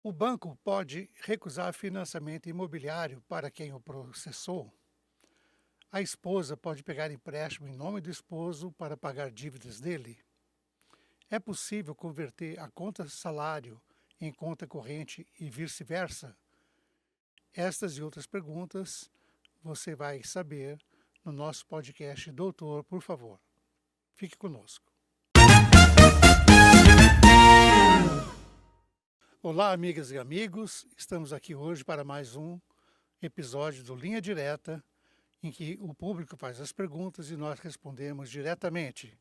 O banco pode recusar financiamento imobiliário para quem o processou. A esposa pode pegar empréstimo em nome do esposo para pagar dívidas dele. É possível converter a conta salário em conta corrente e vice-versa? Estas e outras perguntas você vai saber no nosso podcast Doutor, por favor. Fique conosco. Olá, amigas e amigos. Estamos aqui hoje para mais um episódio do Linha Direta, em que o público faz as perguntas e nós respondemos diretamente,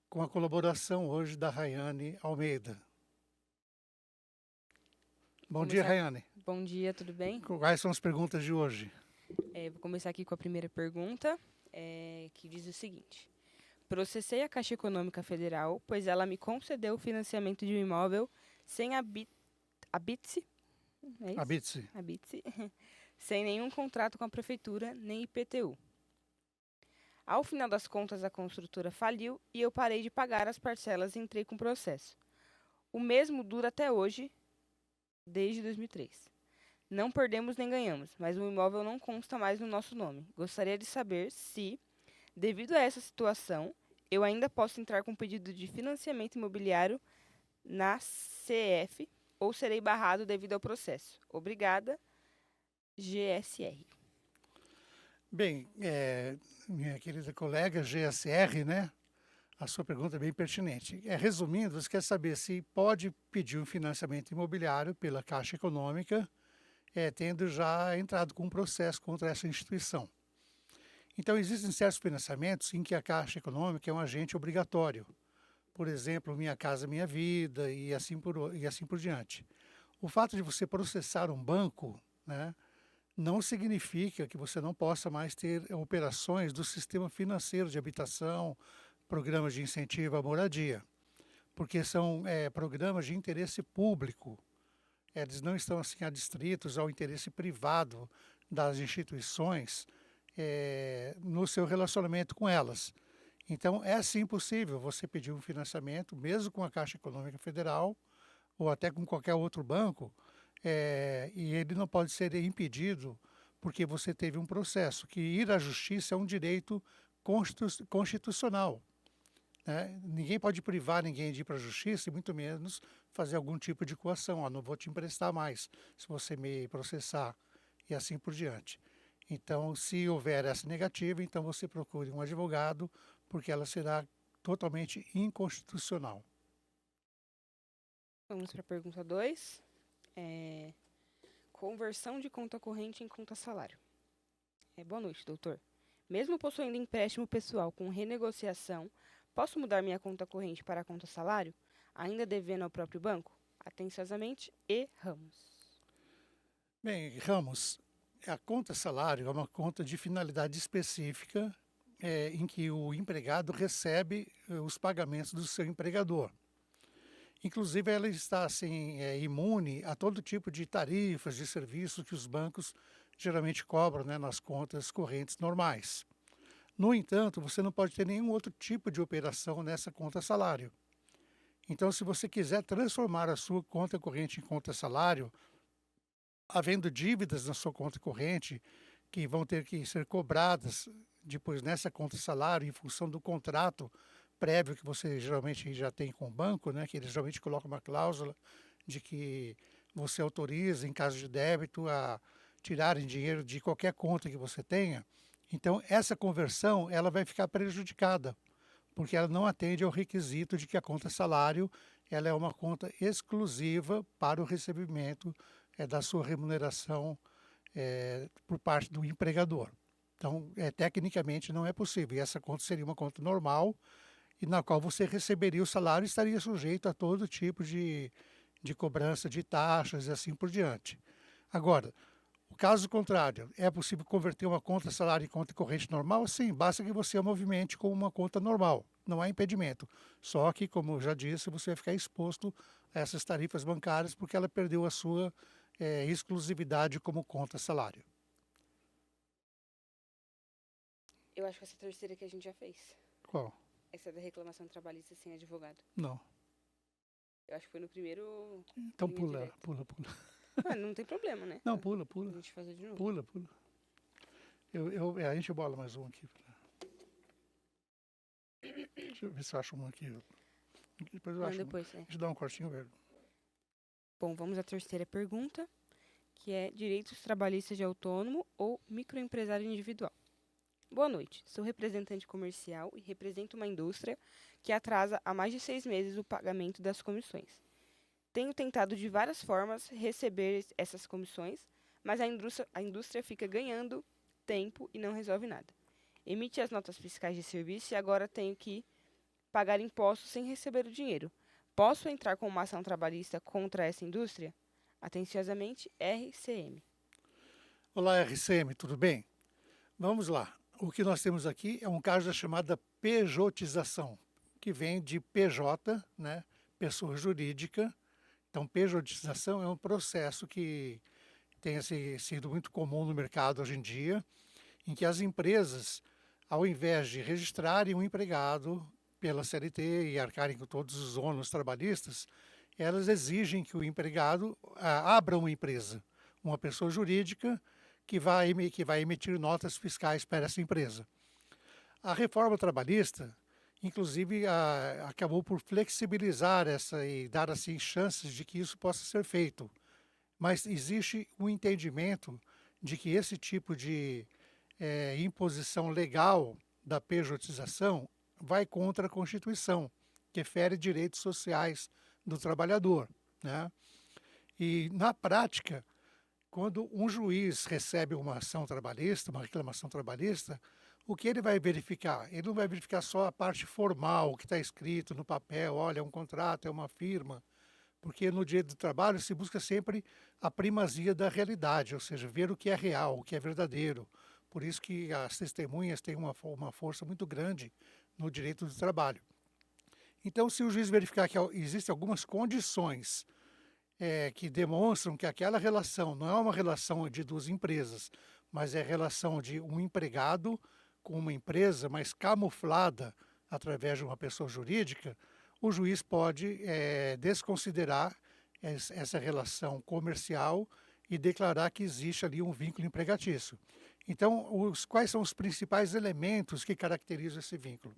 com a colaboração hoje da Rayane Almeida. Bom dia, Começar... Rayane. Bom dia, tudo bem? Quais são as perguntas de hoje? Vou começar aqui com a primeira pergunta, que diz o seguinte. Processei a Caixa Econômica Federal, pois ela me concedeu o financiamento de um imóvel sem habite-se, é isso? Habite-se. Habite-se, sem nenhum contrato com a Prefeitura, nem IPTU. Ao final das contas, a construtora faliu e eu parei de pagar as parcelas e entrei com o processo. O mesmo dura até hoje, desde 2003. Não perdemos nem ganhamos, mas o imóvel não consta mais no nosso nome. Gostaria de saber se, devido a essa situação, eu ainda posso entrar com pedido de financiamento imobiliário na CF ou serei barrado devido ao processo. Obrigada, GSR. Bem, minha querida colega GSR, né? A sua pergunta é bem pertinente. Resumindo, você quer saber se pode pedir um financiamento imobiliário pela Caixa Econômica, tendo já entrado com um processo contra essa instituição. Então, existem certos financiamentos em que a Caixa Econômica é um agente obrigatório. Por exemplo, Minha Casa Minha Vida e assim por diante. O fato de você processar um banco, né, não significa que você não possa mais ter operações do sistema financeiro de habitação, programas de incentivo à moradia, porque são programas de interesse público. Eles não estão assim adstritos ao interesse privado das instituições no seu relacionamento com elas. Então, é sim possível você pedir um financiamento, mesmo com a Caixa Econômica Federal ou até com qualquer outro banco, e ele não pode ser impedido porque você teve um processo, que ir à justiça é um direito constitucional. Né? Ninguém pode privar ninguém de ir para a justiça e muito menos fazer algum tipo de coação. Não vou te emprestar mais se você me processar e assim por diante. Então, se houver essa negativa, então você procure um advogado, porque ela será totalmente inconstitucional. Vamos para a pergunta 2. Conversão de conta corrente em conta salário. Boa noite, doutor. Mesmo possuindo empréstimo pessoal com renegociação, posso mudar minha conta corrente para a conta salário, ainda devendo ao próprio banco? Atenciosamente, E. Ramos. Bem, Ramos, a conta salário é uma conta de finalidade específica em que o empregado recebe os pagamentos do seu empregador. Inclusive, ela está assim, imune a todo tipo de tarifas, de serviços que os bancos geralmente cobram, né, nas contas correntes normais. No entanto, você não pode ter nenhum outro tipo de operação nessa conta salário. Então, se você quiser transformar a sua conta corrente em conta salário, havendo dívidas na sua conta corrente que vão ter que ser cobradas depois nessa conta salário em função do contrato prévio que você geralmente já tem com o banco, né, que eles geralmente colocam uma cláusula de que você autoriza, em caso de débito, a tirarem dinheiro de qualquer conta que você tenha. Então, essa conversão ela vai ficar prejudicada, porque ela não atende ao requisito de que a conta salário ela é uma conta exclusiva para o recebimento da sua remuneração por parte do empregador. Então, tecnicamente não é possível. E essa conta seria uma conta normal e na qual você receberia o salário e estaria sujeito a todo tipo de cobrança de taxas e assim por diante. Agora, o caso contrário, é possível converter uma conta salário em conta corrente normal? Sim, basta que você a movimente com uma conta normal, não há impedimento. Só que, como eu já disse, você vai ficar exposto a essas tarifas bancárias porque ela perdeu a sua exclusividade como conta salário. Eu acho que essa terceira que a gente já fez. Qual? Essa da reclamação trabalhista sem advogado. Não. Eu acho que foi no primeiro Então linha pula, direta. pula, pula. Ah, não tem problema, né? Não, pula, A pula, gente fazer de novo. pula, pula. A gente bola mais um aqui. Deixa eu ver se eu acho um aqui. Depois eu Não, acho um. depois, é. Deixa eu dar um cortinho, velho. Bom, vamos à terceira pergunta, que é direitos trabalhistas de autônomo ou microempresário individual. Boa noite, sou representante comercial e represento uma indústria que atrasa há mais de 6 meses o pagamento das comissões. Tenho tentado de várias formas receber essas comissões, mas a indústria fica ganhando tempo e não resolve nada. Emite as notas fiscais de serviço e agora tenho que pagar impostos sem receber o dinheiro. Posso entrar com uma ação trabalhista contra essa indústria? Atenciosamente, RCM. Olá, RCM, tudo bem? Vamos lá. O que nós temos aqui é um caso da chamada pejotização, que vem de PJ, né, pessoa jurídica. Então, pejotização é um processo que tem sido muito comum no mercado hoje em dia, em que as empresas, ao invés de registrarem um empregado pela CLT e arcarem com todos os ônus trabalhistas, elas exigem que o empregado abra uma empresa, uma pessoa jurídica que vai emitir notas fiscais para essa empresa. A reforma trabalhista, inclusive, acabou por flexibilizar essa e dar assim chances de que isso possa ser feito. Mas existe um entendimento de que esse tipo de imposição legal da pejotização vai contra a Constituição, que fere direitos sociais do trabalhador, né? E, na prática, quando um juiz recebe uma ação trabalhista, uma reclamação trabalhista, o que ele vai verificar? Ele não vai verificar só a parte formal, o que está escrito no papel, olha, é um contrato, é uma firma, porque no direito do trabalho se busca sempre a primazia da realidade, ou seja, ver o que é real, o que é verdadeiro. Por isso que as testemunhas têm uma força muito grande no direito do trabalho. Então, se o juiz verificar que existem algumas condições que demonstram que aquela relação não é uma relação de duas empresas, mas é a relação de um empregado com uma empresa, mas camuflada através de uma pessoa jurídica, o juiz pode desconsiderar essa relação comercial e declarar que existe ali um vínculo empregatício. Então, quais são os principais elementos que caracterizam esse vínculo?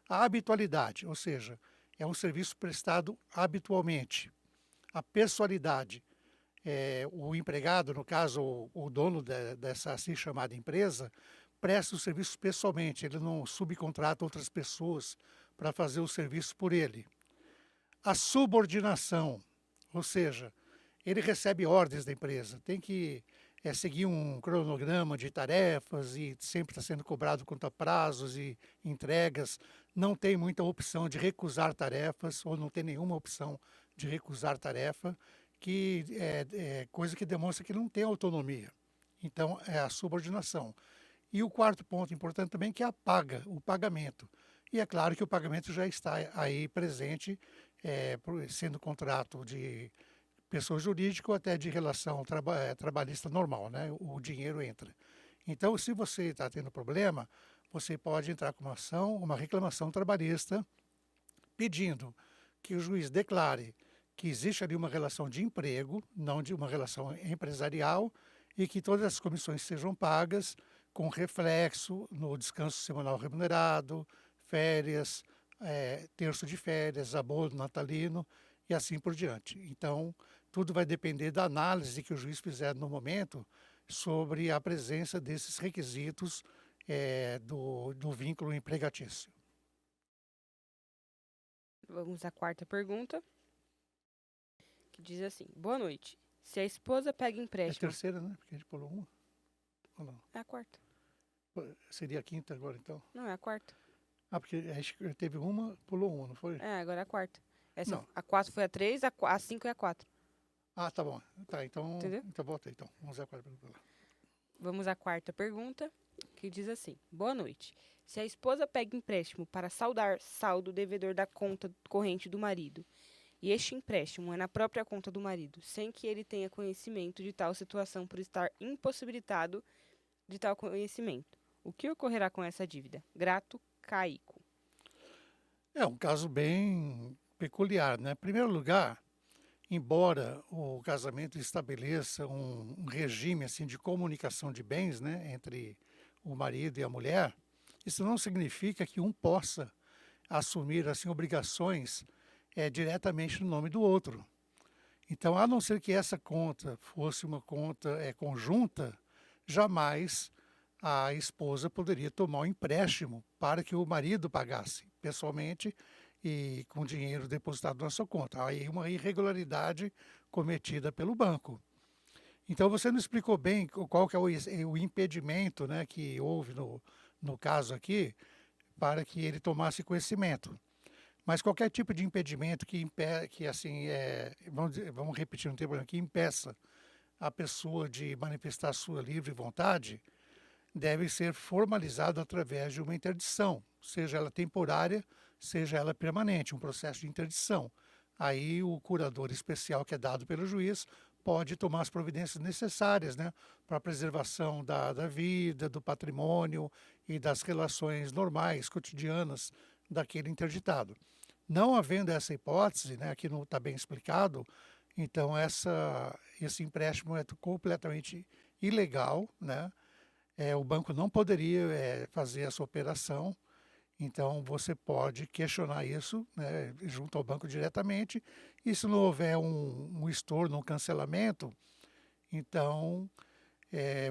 A habitualidade, ou seja, é um serviço prestado habitualmente. A pessoalidade, o empregado, no caso, o dono dessa assim chamada empresa, presta o serviço pessoalmente, ele não subcontrata outras pessoas para fazer o serviço por ele. A subordinação, ou seja, ele recebe ordens da empresa, tem que seguir um cronograma de tarefas e sempre está sendo cobrado quanto a prazos e entregas, não tem muita opção de recusar tarefas ou não tem nenhuma opção de recusar tarefa, que coisa que demonstra que não tem autonomia. Então, é a subordinação. E o quarto ponto importante também que é o pagamento. E é claro que o pagamento já está aí presente, sendo contrato de pessoa jurídica ou até de relação trabalhista normal, né? O dinheiro entra. Então, se você está tendo problema, você pode entrar com uma ação, uma reclamação trabalhista, pedindo que o juiz declare que existe ali uma relação de emprego, não de uma relação empresarial, e que todas as comissões sejam pagas com reflexo no descanso semanal remunerado, férias, terço de férias, abono natalino e assim por diante. Então, tudo vai depender da análise que o juiz fizer no momento sobre a presença desses requisitos do vínculo empregatício. Vamos à quarta pergunta, que diz assim: boa noite. Se a esposa pega É a empréstimo. terceira, né? Porque a gente pulou uma. Ou não? É a quarta. Seria a quinta agora, então? Não, é a quarta. Ah, porque acho que teve uma, pulou uma, não foi? É, agora é a quarta. Não. A 4 foi a 3, a 5 é a 4. Ah, tá bom. Tá, então, Entendeu? então volta aí. Então, vamos à quarta pergunta. Vamos à quarta pergunta, que diz assim: boa noite. Se a esposa pega empréstimo para saldar saldo devedor da conta corrente do marido, e este empréstimo é na própria conta do marido, sem que ele tenha conhecimento de tal situação por estar impossibilitado de tal conhecimento, o que ocorrerá com essa dívida? Grato, Caico. É um caso bem peculiar, né? Em primeiro lugar, embora o casamento estabeleça um regime assim de comunicação de bens, né, entre o marido e a mulher, isso não significa que um possa assumir assim obrigações diretamente no nome do outro. Então, a não ser que essa conta fosse uma conta conjunta, jamais a esposa poderia tomar um empréstimo para que o marido pagasse pessoalmente e com dinheiro depositado na sua conta. Aí uma irregularidade cometida pelo banco. Então você não explicou bem qual que é o impedimento, né, que houve no caso aqui para que ele tomasse conhecimento. Mas qualquer tipo de impedimento que assim, vamos repetir um termo, que impeça a pessoa de manifestar sua livre vontade, deve ser formalizado através de uma interdição, seja ela temporária, seja ela permanente, um processo de interdição. Aí o curador especial que é dado pelo juiz pode tomar as providências necessárias, né, para a preservação da vida, do patrimônio e das relações normais, cotidianas daquele interditado. Não havendo essa hipótese, né, aqui não está bem explicado, então esse empréstimo é completamente ilegal, né? O banco não poderia fazer essa operação, então você pode questionar isso, né, junto ao banco diretamente, e se não houver um estorno, um cancelamento, então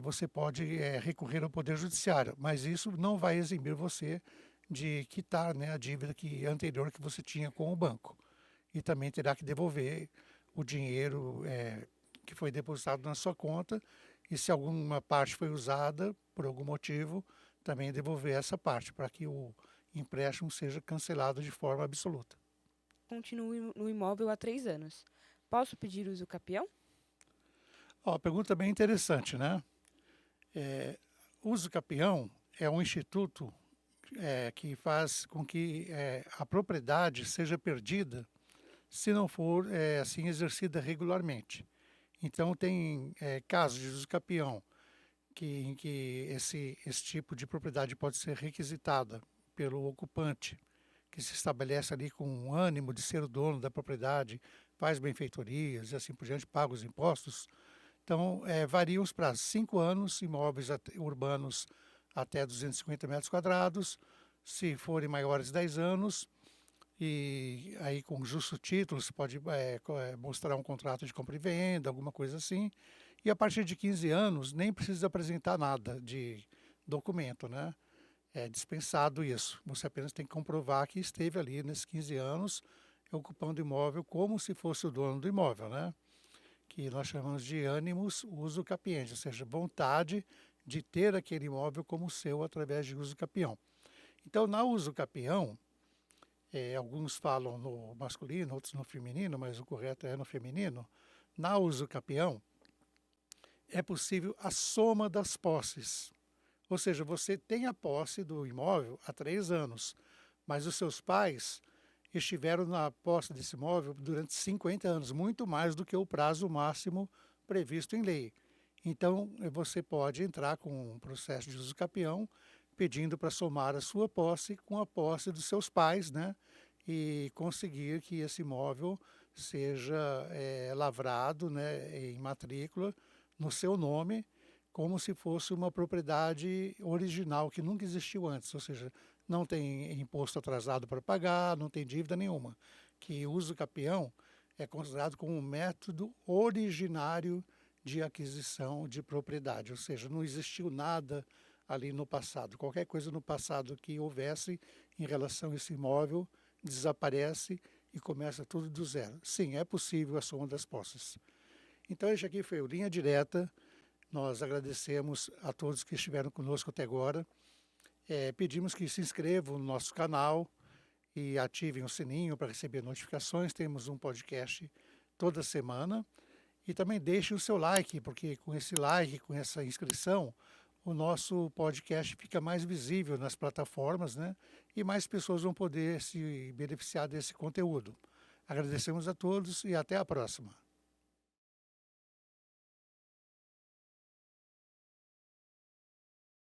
você pode recorrer ao Poder Judiciário, mas isso não vai eximir você de quitar, né, a dívida anterior que você tinha com o banco. E também terá que devolver o dinheiro que foi depositado na sua conta, e se alguma parte foi usada por algum motivo, também devolver essa parte, para que o empréstimo seja cancelado de forma absoluta. Continuo no imóvel há 3 anos. Posso pedir uso capião? Ó, pergunta bem interessante, né? Uso capião é um instituto que faz com que a propriedade seja perdida se não for assim exercida regularmente. Então tem casos de uso capião em que esse tipo de propriedade pode ser requisitada pelo ocupante, que se estabelece ali com um ânimo de ser o dono da propriedade, faz benfeitorias e assim por diante, paga os impostos. Então, variam para 5 anos, imóveis urbanos até 250 metros quadrados, se forem maiores de 10 anos, e aí com justo título você pode mostrar um contrato de compra e venda, alguma coisa assim, e a partir de 15 anos nem precisa apresentar nada de documento, né? É dispensado isso, você apenas tem que comprovar que esteve ali nesses 15 anos ocupando o imóvel como se fosse o dono do imóvel, né? Que nós chamamos de animus uso capiente, ou seja, vontade de ter aquele imóvel como seu através de uso capião. Então, na uso capião, alguns falam no masculino, outros no feminino, mas o correto é no feminino. Na uso capião, é possível a soma das posses. Ou seja, você tem a posse do imóvel há 3 anos, mas os seus pais estiveram na posse desse imóvel durante 50 anos, muito mais do que o prazo máximo previsto em lei. Então, você pode entrar com um processo de uso capião, pedindo para somar a sua posse com a posse dos seus pais, né? E conseguir que esse imóvel seja lavrado, né, em matrícula no seu nome, como se fosse uma propriedade original que nunca existiu antes, ou seja, não tem imposto atrasado para pagar, não tem dívida nenhuma. Que o uso capião é considerado como um método originário de aquisição de propriedade, ou seja, não existiu nada ali no passado. Qualquer coisa no passado que houvesse em relação a esse imóvel desaparece e começa tudo do zero. Sim, é possível a soma das posses. Então, este aqui foi o Linha Direta. Nós agradecemos a todos que estiveram conosco até agora. Pedimos que se inscrevam no nosso canal e ativem o sininho para receber notificações. Temos um podcast toda semana. E também deixe o seu like, porque com esse like, com essa inscrição, o nosso podcast fica mais visível nas plataformas, né? E mais pessoas vão poder se beneficiar desse conteúdo. Agradecemos a todos e até a próxima.